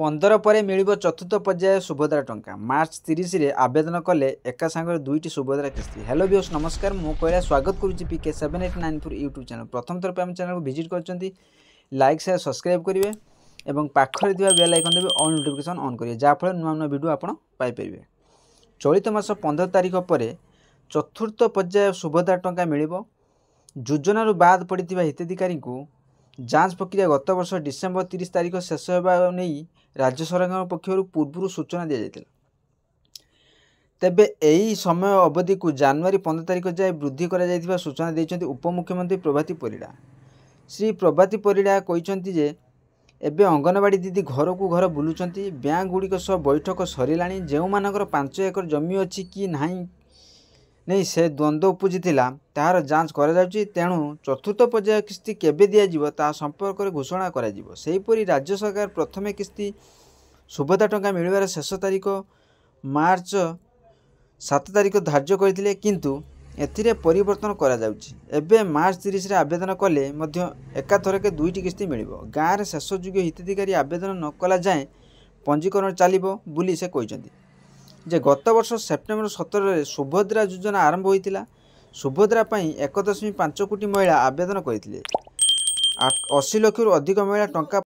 15 ପରେ ମିଳିବ ଚତୁର୍ଥ ପର୍ଯ୍ୟାୟ ସୁଭଦ୍ରା ଟଙ୍କା। ମାର୍ଚ୍ଚ 30 ରେ ଆବେଦନ କଲେ ଏକା ସାଙ୍ଗରେ ଦୁଇଟି ସୁଭଦ୍ରା କିସ୍ତି। हेलो व्यूअर्स नमस्कार, मु कैलाश स्वागत करुच्ची PK7894 यूट्यूब चैनल। प्रथम थर पे आम चैनल को विजिट करछंती लाइक शेयर सब्सक्राइब करिवे एवं पाखरे दिवा बेल आइकन देबे ऑल नोटिफिकेशन ऑन करिवे जा फल नुआ नुआ वीडियो आपण पाई परिवे। चलित मास 15 तारिख पर चतुर्थ पर्याय सुभद्रा टंका मिलिबो। योजना रु बाद पड़िथिबा हिताधिकारी को जांच प्रक्रिया गत वर्ष डिसेम्बर 30 तारिख शेष होगा नहीं राज्य सरकार पक्षर पूर्व सूचना दी जाता। तेबे यही समय अवधि को जनवरी 15 तारिख जाए वृद्धि कर सूचना देते उपमुख्यमंत्री प्रभाती परिड़ा। श्री प्रभाती परिड़ा कहते जे एबे अंगनवाड़ी दीदी घर को घर बुलूं, बैंक गुड़िक सह बैठक सरला, जो मानकर 5 एकर जमी अच्छी कि नहीं नहीं से द्वंद्व उपजी तार जांच कर तेणु चतुर्थ पर्याय किस्ती केबे दिया ता संपर्क में घोषणा कर राज्य सरकार प्रथम किस्ती सुभद्रा टंका मिलवार शेष तारीख मार्च 7 तारिख धार्य करते किंतु एथिरे परिवर्तन करा जाउछि। एबे मार्च 30 रे आवेदन कले एकाथरके दुईटी किस्ती मिलिबो। गाँव में शेष योग्य हिताधिकारी आवेदन न कला जाए पंजीकरण चलिबो बुली से कहते जे गत वर्ष सेप्टेम्बर 17 रे सुभद्रा योजना आरंभ होइतिला। सुभद्रा पई 1.5 कोटी महिला आवेदन करथिले। 80 लाख रु अधिक महिला टंका